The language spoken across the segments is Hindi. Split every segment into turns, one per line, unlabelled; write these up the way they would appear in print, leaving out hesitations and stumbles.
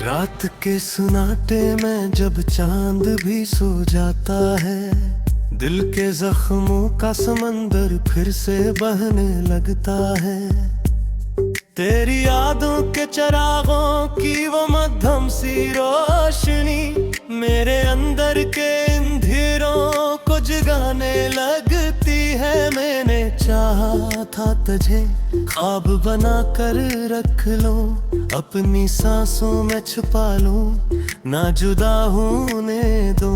रात के सुनाटे में जब चांद भी सो जाता है, दिल के जख्मों का समंदर फिर से बहने लगता है। तेरी यादों के चरागों की वो मध्यम सी रोशनी मेरे अंदर के अंधेरों को जगाने लगती है। मैंने चाहा था तुझे ख्वाब बना कर रख लो, अपनी सांसों में छुपा लो, ना जुदा होने दो।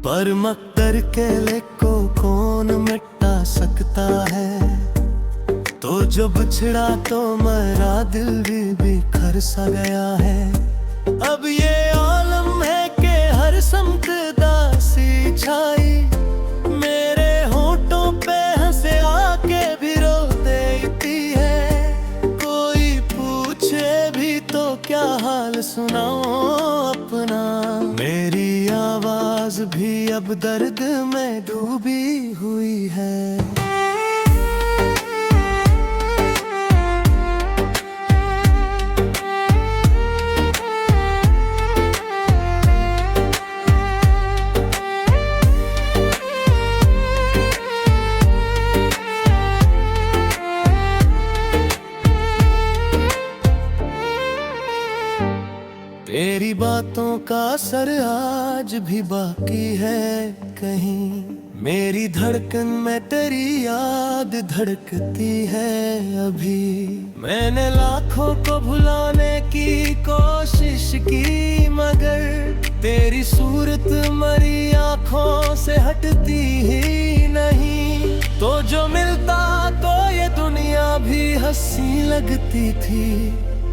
पर मकदर के लेख को कौन मिटा सकता है, तो जो बिछड़ा तो मेरा दिल भी बिखर सा गया है। अब ये आलम है कि हर समत दासी छाई, मेरे होठों पे हंसे आके भी रो देती है। कोई पूछे भी तो क्या हाल सुनाओ अपना, मेरी आवाज भी अब दर्द में डूबी हुई है। तेरी बातों का असर आज भी बाकी है कहीं, मेरी धड़कन में तेरी याद धड़कती है अभी। मैंने लाखों को भुलाने की कोशिश की, मगर तेरी सूरत मरी आंखों से हटती ही नहीं। तो जो मिलता तो ये दुनिया भी हंसी लगती थी,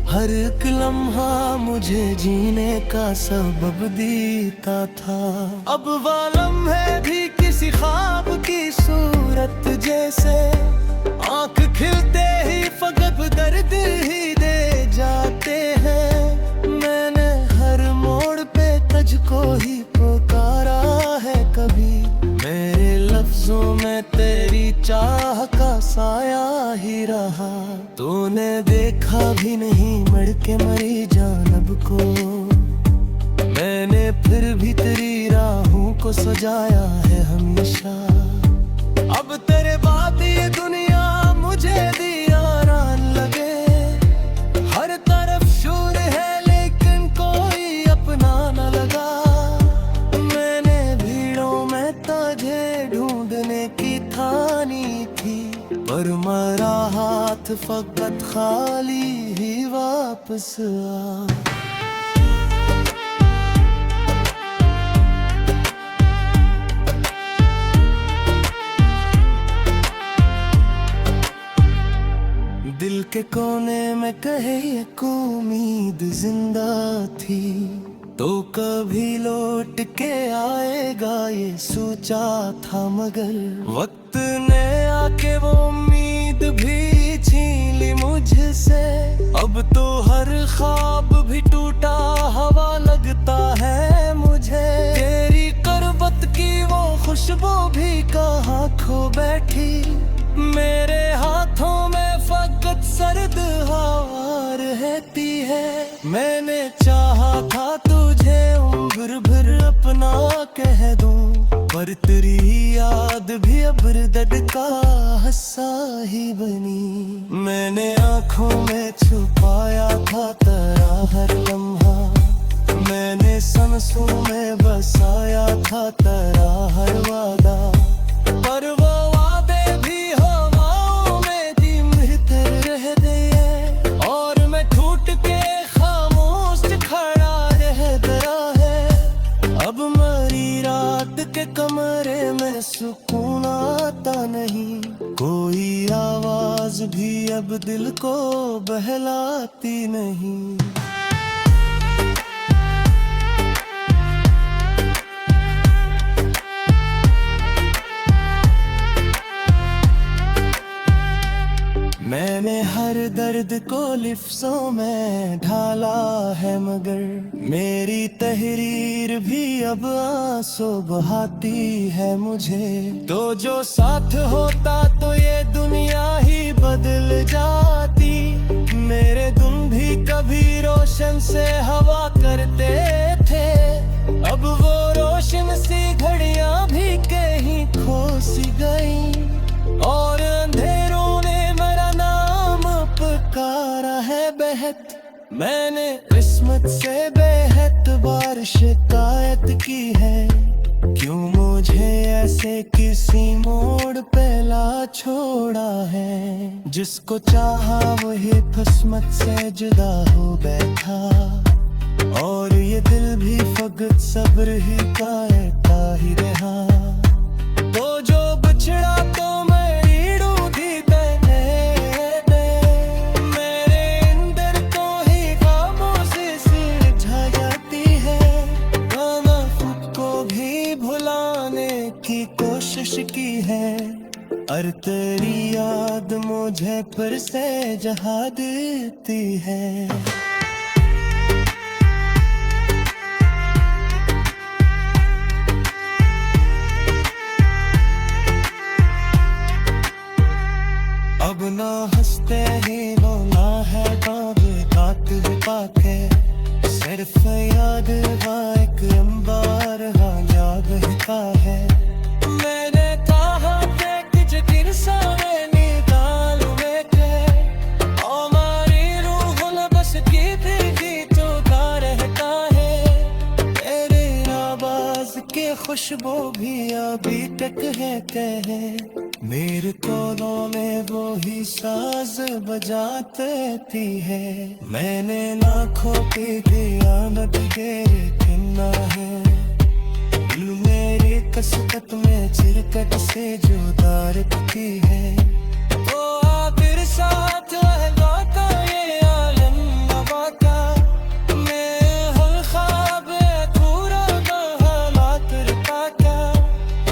हर एक लम्हा मुझे जीने का सबब देता था। अब वो लम्हे भी किसी ख्वाब की सूरत जैसे, आंख खिलते ही फकत दर्द ही दे जाते हैं। मैंने हर मोड़ पे तुझको ही पुकारा है कभी, मेरे लफ्जों में तेरी चाह का साया ही रहा। तूने देखा भी नहीं मर के मरी जानब को, मैंने फिर भी तेरी राहों को सजाया है हमेशा। अब तेरे बाद ये दुनिया मुझे दीवारान लगे, हर तरफ शोर है लेकिन कोई अपना न लगा। मैंने भीड़ों में तुझे ढूंढने की ठानी थी, पर मेरा हाथ फकत खाली ही वापस आ। दिल के कोने में कहे एक उम्मीद जिंदा थी, तो कभी लौट के आएगा ये सोचा था, मगर वक्त ने आके वो उम्मीद भी छीन ली मुझसे। अब तो हर ख्वाब भी टूटा हवा लगता है मुझे, तेरी करबत की वो खुशबू भी कहाँ खो बैठी। मेरे हाथों में फकत सर्द हवा रहती है। मैंने चाहा था तुझे उम्र भर अपना कह दूं, पर तेरी याद भी अब दर्द का हिस्सा ही बनी। मैंने आंखों में छुपाया था तेरा हर लम्हा, मैंने सांसों में बसाया था तेरा हर वादा। पर वो वादे भी हवाओं में दिमते रह गए, और मैं टूट के खामोश खड़ा रह गया है। अब मरी रात के कमरे में सुकून आता नहीं, कोई आवाज भी अब दिल को बहलाती नहीं। मैंने हर दर्द दर्द को लिफ्ज़ों में ढाला है, मगर मेरी तहरीर भी अब आंसू बहाती है मुझे। तो जो साथ होता तो ये दुनिया ही बदल जाती। मेरे दिन भी कभी रोशन से हवा करते थे, अब वो रोशन सी घड़ियां भी कहीं खो सी गई। और अंधेरों ने मेरा नाम पुकारा है बेहद। मैंने किस्मत से बेहद बार शिकायत की है, क्यों मुझे ऐसे किसी मोड़ पे ला छोड़ा है। जिसको चाहा वही किस्मत से जुदा हो बैठा, और ये दिल भी फकत सब्र ही करता ही रहा। तो जो बिछड़ा तो मेरी रूठी तने दे, मेरे अंदर तो ही खामोशी सिरझा जाती है। मैं खुद को भी भुलाने की कोशिश की है, और तेरी याद मुझे फिर से जहा देती है। अब ना हंसते ही रोना है, बाबे बात पाके सिर्फ याद एक अंबार याद का है। मैंने कहा कि किजकिर सारे निकाल में के हमारी रूह न बस की भी तो रहता है। तेरे आवाज की खुशबू भी अभी तक है कहे, मेरे कोलों में वो ही साज बजाती है। मैंने लाखों की दियानत तेरे किन्ना है, दिल मेरी कसरत में चिरकट से जुदा रखती है। तो आखिर साथ का ये आलम नवा का, मैं हर ख्वाब पूरा हालात का।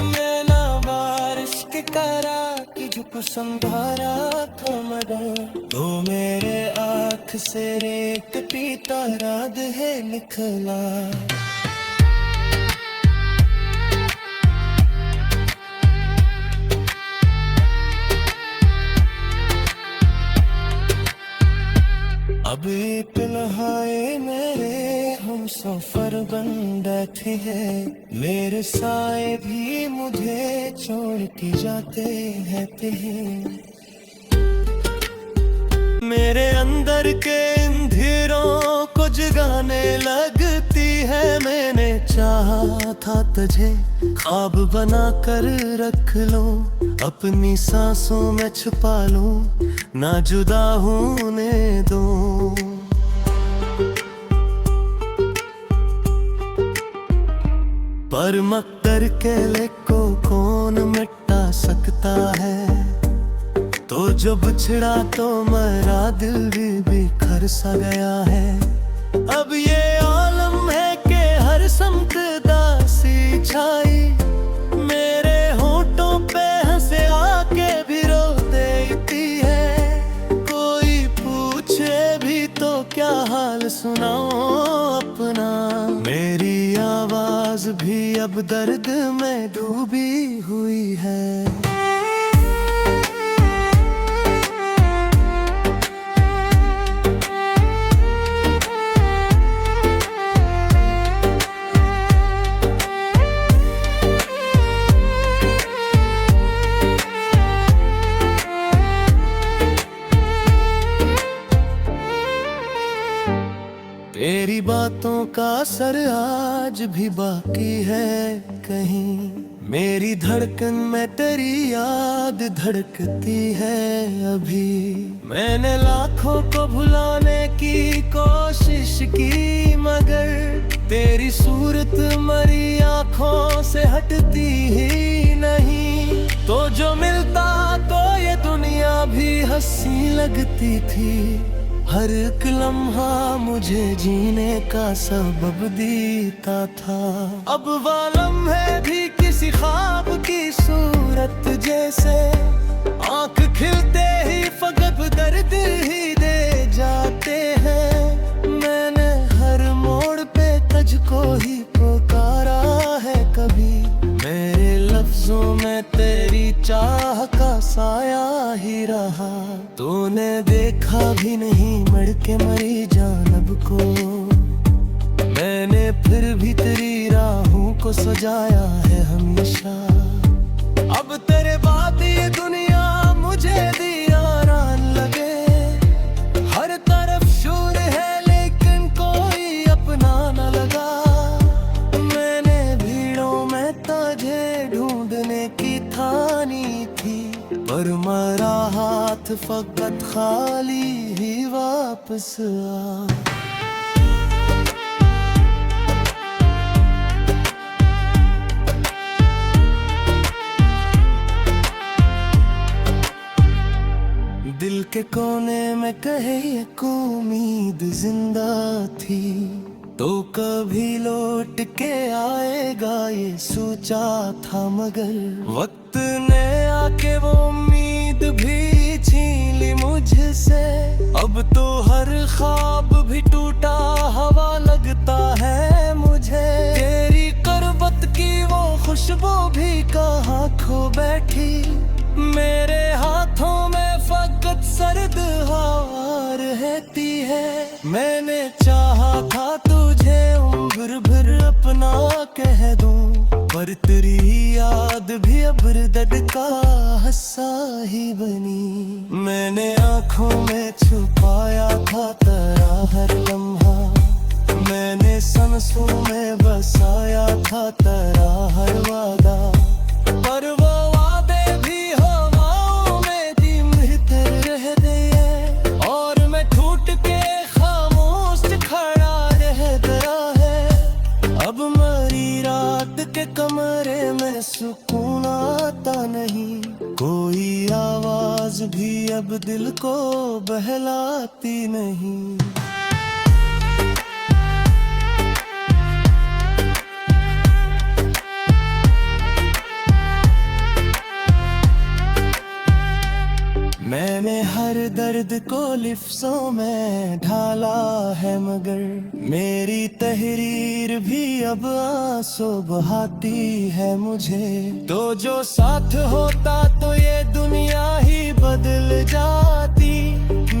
मैं ना बारिश की तरह झुक संभारा था, मगर तो मेरे आँख से रेत पीता रात है निकला। अब एक नहाए मेरे हम सफर बन बैठे हैं, मेरे साए भी मुझे छोड़ के जाते हैं। मेरे अंदर के अंधेरों को जगाने लगती है। मैंने चाहा था तुझे ख्वाब बना कर रख लो, अपनी सांसों में छुपा लूं, ना जुदा होने दो। पर मकदर के लेख को कौन मिटा सकता है। तो जो बिछड़ा तो मेरा दिल भी बिखर सा गया है। अब ये आलम है कि हर समत दासी छाई, मेरे होठों पे हंसे आके भी रो देती है। कोई पूछे भी तो क्या हाल सुनाओ अपना, मेरी आवाज भी अब दर्द में डूबी हुई है। तेरी बातों का असर आज भी बाकी है कहीं, मेरी धड़कन में तेरी याद धड़कती है अभी। मैंने लाखों को भुलाने की कोशिश की, मगर तेरी सूरत मरी आंखों से हटती ही नहीं। तो जो मिलता तो ये दुनिया भी हंसी लगती थी, हर एक लम्हा मुझे जीने का सबब देता था। अब वो लम्हे भी किसी ख्वाब की सूरत जैसे, आंख खिलते ही फकत दर्द ही दे को ही पुकारा है कभी। मेरे लफ्जों में तेरी चाह का साया ही रहा। तूने देखा भी नहीं मर के मरी जानब को। मैंने फिर भी तेरी राहों को सजाया है हमेशा। अब तेरे बाद ये दुनिया मुझे दीवारान लगे। हर तरफ शोर है लेकिन कोई अपना न लगा। मैंने भीड़ों में तुझे ढूंढने की ठानी थी, पर मेरा हाथ फकत खाली ही वापस आ। दिल के कोने में कहे एक उम्मीद जिंदा थी, तो कभी लौट के आएगा ये सोचा था। मगर वक्त ने आके वो उम्मीद भी छीन ली मुझसे। अब तो हर ख्वाब भी टूटा हवा लगता है मुझे। तेरी करवत की वो खुशबू भी कहाँ खो बैठी। मेरे हाथों में फकत सर्द हवा रहती है। मैंने चाहा था तुझे उम्र भर अपना कह दूं, पर तेरी याद भी अबरदद का हस्सा ही बनी। मैंने आँखों में छुपाया था तेरा हर लम्हा। मैंने सांसों में बसाया था तेरा हर वादा। पर वो कमरे में सुकून आता नहीं। कोई आवाज भी अब दिल को बहलाती नहीं। मैंने हर दर्द को लिफ्ज़ों में ढाला है, मगर मेरी तहरीर भी अब आंसू बहाती है मुझे। तो जो साथ होता तो ये दुनिया ही बदल जाती।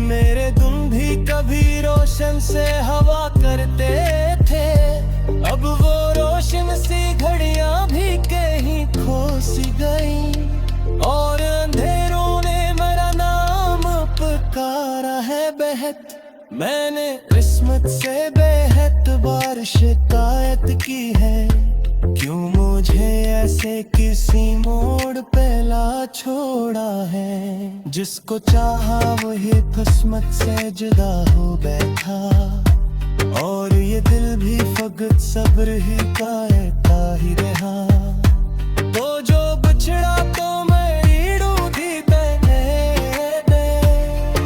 मेरे दिन भी कभी रोशन से हवा करते थे। अब वो रोशन सी घड़ियां भी कहीं खो सी गई। और अंधेरों ने मेरा नाम पुकारा है बेहद। मैंने किस्मत से बेहद बार शिकायत की है। क्यों मुझे ऐसे किसी मोड़ पे ला छोड़ा है। जिसको चाहा वही किस्मत से जुदा हो बैठा। और ये दिल भी फकत सब्र ही करता ही रहा। तो जो बिछड़ा तो मेरी रूठी बने दे।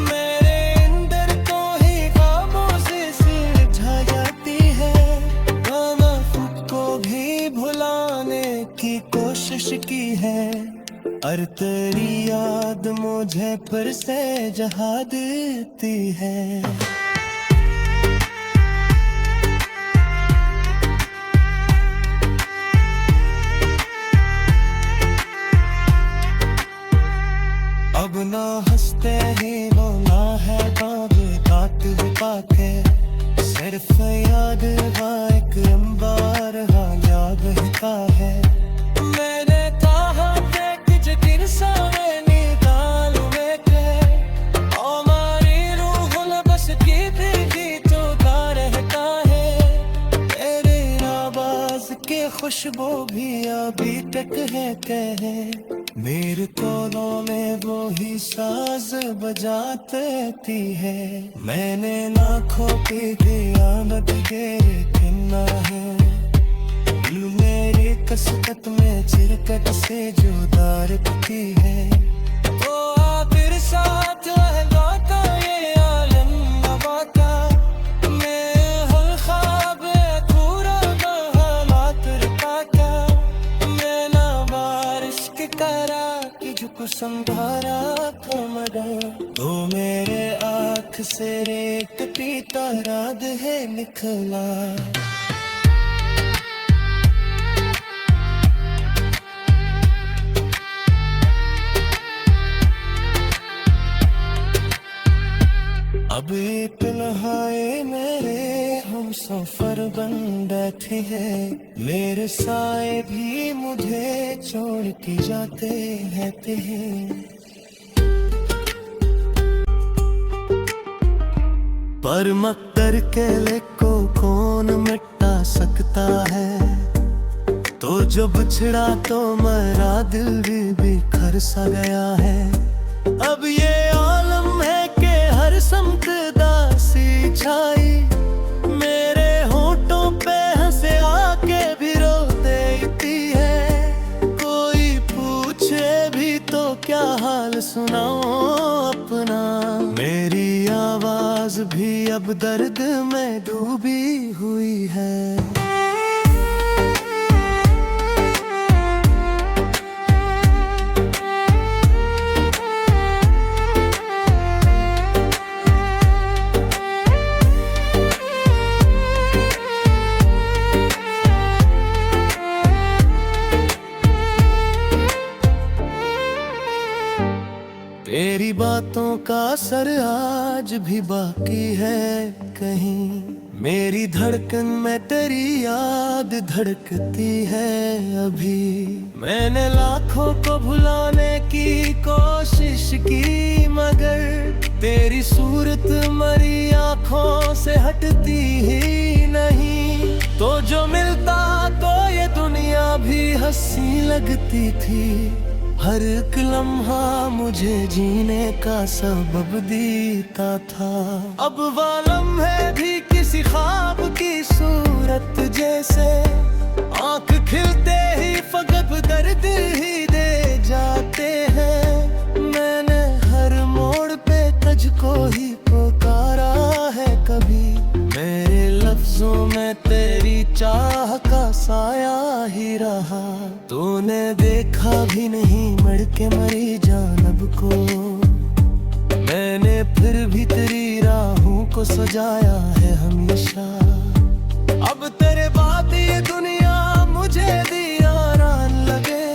मेरे अंदर तो ही खामोशी सिरझा जाती है। मैं खुद को भी भुलाने की कोशिश की है। और तेरी याद मुझे फिर से जहा देती है। अब ना हंसते ही रोना है बाबे काट पाके। सिर्फ याद एक अंबार हालिया बहता है। मैंने कहा कि कुछ किरसाने निकाल में के। हमारी रूह बस की भी चोता रहता है। तेरे आवाज की खुशबू भी अभी तक है कहे। मेरे कोलों में वो ही साज बजाती है। मैंने लाखों की खियानत के किन्ना है। दिल मेरी कसरत में चिरकट से जुदा रखती है। तो आखिर साथ लौटा ये आलम नवाता। मैं हर ख्वाब पूरा हालात रखा। मैं ना बारिश की तरह कि झुक संभारा था मगर। तो मेरे आँख से रेत पीता रात है निकला। अब एक नहाए मेरे हम सफर बन बैठे हैं, मेरे साए भी मुझे छोड़ के जाते रहते हैं। पर मकदर के लेख को कौन मिटा सकता है, तो जो बिछड़ा तो मेरा दिल भी बिखर सा गया है। अब ये आलम है कि हर समत दासी छाई, मेरे होठों पे हंसे आके भी रो देती है। कोई पूछे भी तो क्या हाल सुनाऊं अपना, मेरी आवाज भी अब दर्द में डूबी हुई है। तेरी बातों का असर आज भी बाकी है कहीं, मेरी धड़कन में तेरी याद धड़कती है अभी। मैंने लाखों को भुलाने की कोशिश की, मगर तेरी सूरत मरी आंखों से हटती ही नहीं। तो जो मिलता तो ये दुनिया भी हंसी लगती थी, हर एक लम्हा मुझे जीने का सबब देता था। अब वो लम्हे भी किसी ख्वाब की सूरत जैसे, आंख खिलते ही फकत दर्द ही दे जाते हैं। मैंने हर मोड़ पे तुझको ही पुकारा है कभी, मेरे लफ्जों में तेरी चाह का साया ही रहा। तूने देखा भी नहीं मर के मरी जानब को, मैंने फिर भी तेरी राहों को सजाया है हमेशा। अब तेरे बाद ये दुनिया मुझे दीवारान लगे,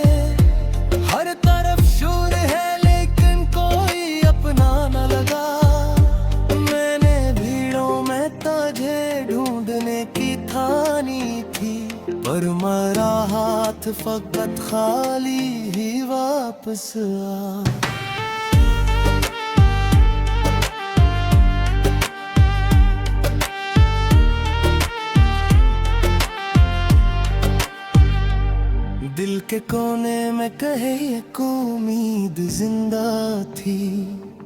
हर तरफ शोर है लेकिन कोई अपना न लगा। मैंने भीड़ों में तुझे ढूंढने की ठानी थी, पर मेरा हाथ फकत खाली ही वापस आ। दिल के कोने में कहे एक उम्मीद जिंदा थी,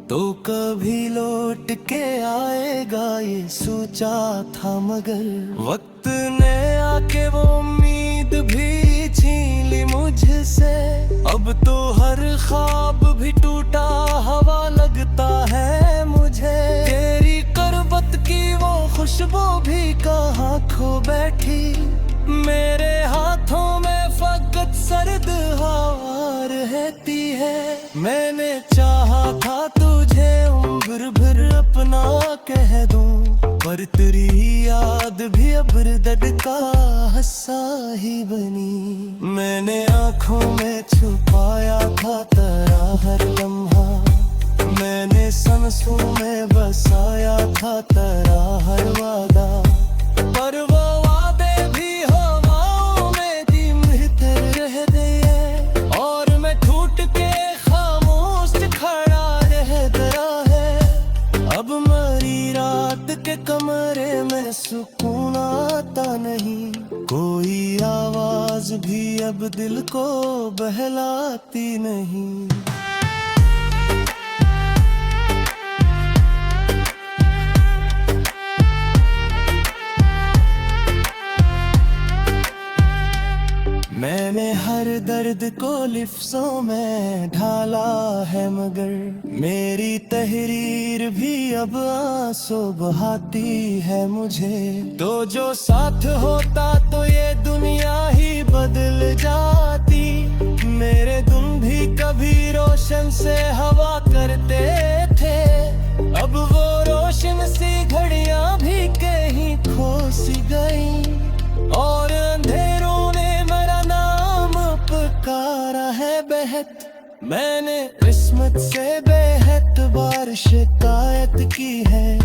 तो कभी लौट के आएगा ये सोचा था, मगर वक्त ने आके वो उम्मीद भी छीन ली मुझसे। अब तो हर ख्वाब भी टूटा हवा लगता है मुझे, तेरी करवत की वो खुशबू भी कहाँ खो बैठी। मेरे हाथों में फकत सर्द हवा रहती है, मैंने चाहा था तुझे उम्र भर अपना कह दूं, पर तेरी याद भी अब दर्द का हिस्सा ही बनी। मैंने आँखों में छुपाया था तेरा हर लम्हा, मैंने सांसों में बसाया था तेरा हर वादा, पर वो वादे भी हवाओं में दिमते रह गए, और मैं टूट के खामोश खड़ा रह गया है। अब मरी रात के कमरे में सुकून आता नहीं, कोई आवाज भी अब दिल को बहलाती नहीं। मैंने हर दर्द को लिफ्ज़ों में ढाला है, मगर मेरी तहरीर भी अब आंसू बहाती है मुझे। तो जो साथ होता तो ये दुनिया ही बदल जाती, मेरे दिन भी कभी रोशन से हवा करते थे। अब वो रोशन सी घड़ियां भी कहीं खो सी गई, और अंधेरों ने मेरा नाम पुकारा है बेहद। मैंने किस्मत से बेहतबार शिकायत की है,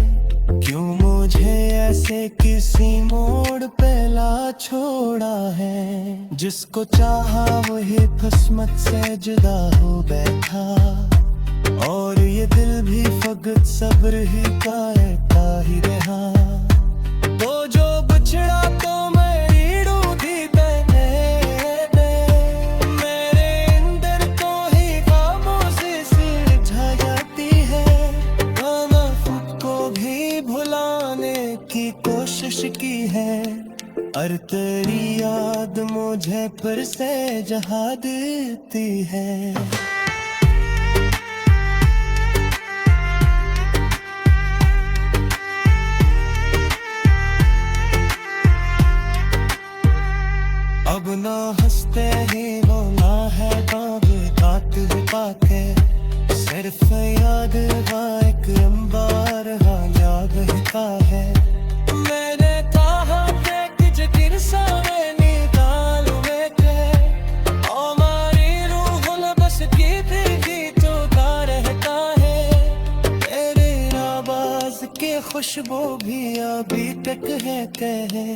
क्यों मुझे ऐसे किसी मोड़ पे ला छोड़ा है। जिसको चाहा वही किस्मत से जुदा हो बैठा, और ये दिल भी फकत सब्र ही करता ही रहा। तो जो बिछड़ा तो मेरी रूठी तने मेरे अंदर तो ही खामोशी सिरझा जाती है। मैं खुद को भी भुलाने की कोशिश की है, और तेरी याद मुझे फिर से जहा देती है। अब ना हंसते ही रोना है बाबे बात पाके, सिर्फ याद एक अंबार हाया बहता है। मैंने कहा थे कि जगिर सारे निकाल में के हमारी रूह बस की भी जोता रहता है। तेरे आवाज की खुशबू भी अभी तक है कहे,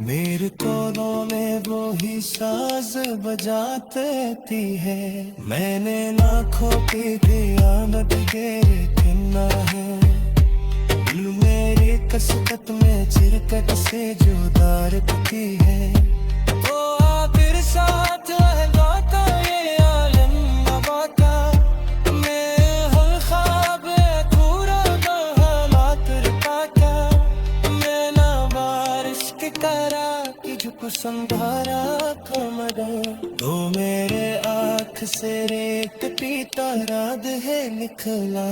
मेरे कोलों में वो ही साज बजाती है। मैंने लाखों की दियानत तेरे किन्ना है, दिल मेरी कसरत में चिरकट से जुदा रखती है। तो आखिर साथ रहता ये आलम नवाता, मैं हर ख्वाब पूरा बहालात रखता। मैं ना बारिश की तरह तुझको संभारा था मगर, तो मेरे आँख से रेत पीता रात है निकला।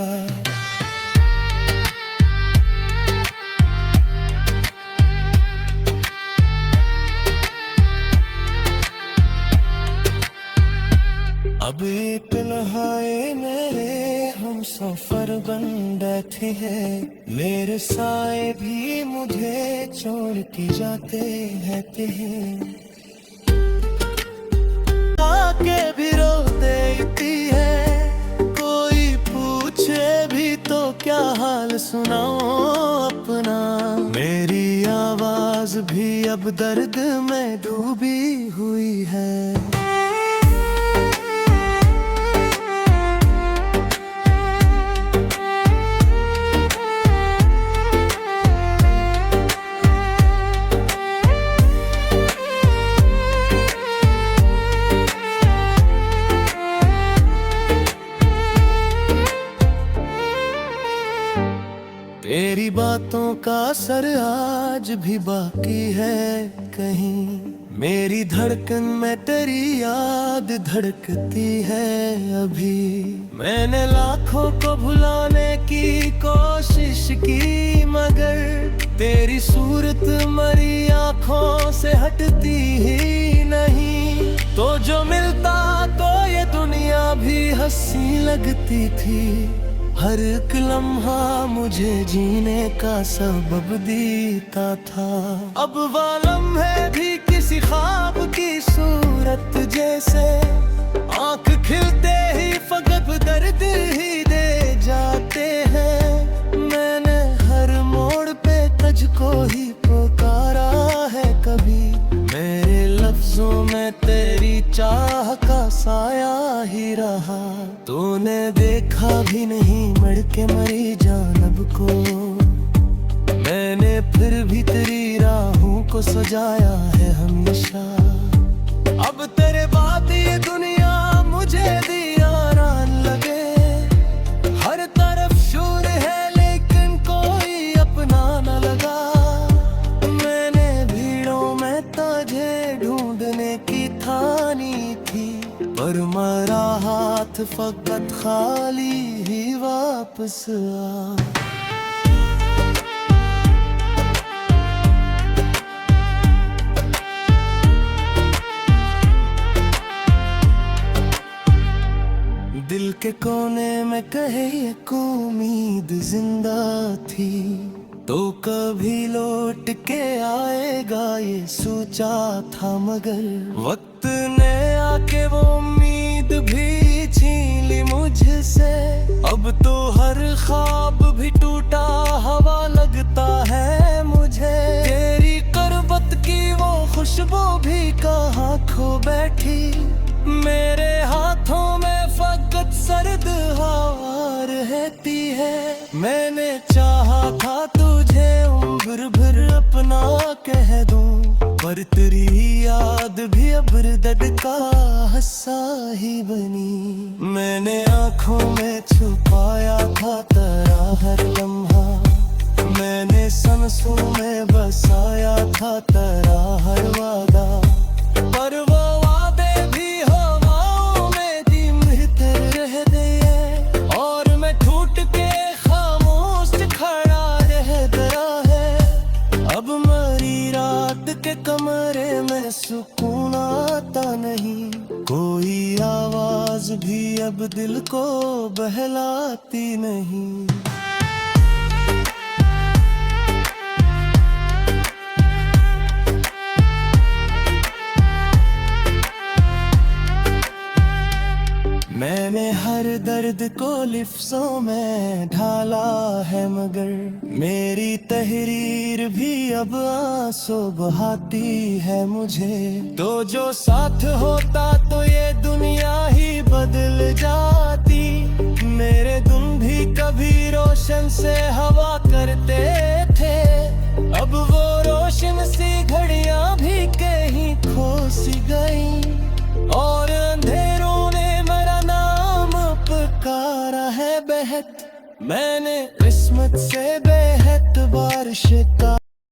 अब एक नहाए मेरे हम सफर बन बैठे हैं, मेरे साए भी मुझे छोड़ के जाते हैं। आके भी रो देती है, कोई पूछे भी तो क्या हाल सुनाऊं अपना। मेरी आवाज भी अब दर्द में डूबी हुई है। तेरी बातों का असर आज भी बाकी है कहीं, मेरी धड़कन में तेरी याद धड़कती है अभी। मैंने लाखों को भुलाने की कोशिश की, मगर तेरी सूरत मरी आंखों से हटती ही नहीं। तो जो मिलता तो ये दुनिया भी हंसी लगती थी, हर एक लम्हा मुझे जीने का सबब देता था। अब वो लम्हे भी किसी ख्वाब की सूरत जैसे, आंख खिलते ही फकत दर्द ही दे जाते हैं। मैंने हर मोड़ पे तुझको ही पुकारा है कभी, मेरे लफ्जों में तेरी चाह का साया ही रहा। तूने देखा भी नहीं मर के मरी जानब को, मैंने फिर भी तेरी राहों को सजाया है हमेशा। अब तेरे बाद ये दुनिया मुझे दीवारान लगे, हर तरफ शोर है लेकिन कोई अपना न लगा। मैंने भीड़ों में तुझे ढूंढने की ठानी थी, पर मेरा हाथ फकत खाली ही वापस आ। दिल के कोने में कहे एक उम्मीद जिंदा थी, तो कभी लौट के आएगा ये सोचा था, मगर वक्त ने आके वो उम्मीद भी छीन ली मुझसे। अब तो हर ख्वाब भी टूटा हवा लगता है मुझे। तेरी करवत की वो खुशबू भी कहाँ खो बैठी। मेरे हाथों में फकत सर्द हवा रहती है। मैंने चाहा था तुझे उम्र भर अपना कह दूं, पर तेरी याद भी अबरदद का हस्सा ही बनी। मैंने आँखों में छुपाया था तेरा हर लम्हा, मैंने सांसों में बसाया था तेरा हर वादा। पर वो वादे भी हवाओं में दिमते रह गए, और मैं टूट के खामोश खड़ा रह गया है। अब मरी रात के कमरे में सुकून आता नहीं, कोई आवाज भी अब दिल को बहलाती नहीं। मैंने हर दर्द को लिफ्ज़ों में ढाला है, मगर मेरी तहरीर भी अब आंसू बहाती है मुझे। तो जो साथ होता तो ये दुनिया ही बदल जाती। मेरे दिन भी कभी रोशन से हवा करते थे, अब वो रोशन सी घड़ियां भी कहीं खो सी गई। और अंधेरों ने मेरा नाम पुकारा है बेहद। मैंने किस्मत से बेहद बारिश का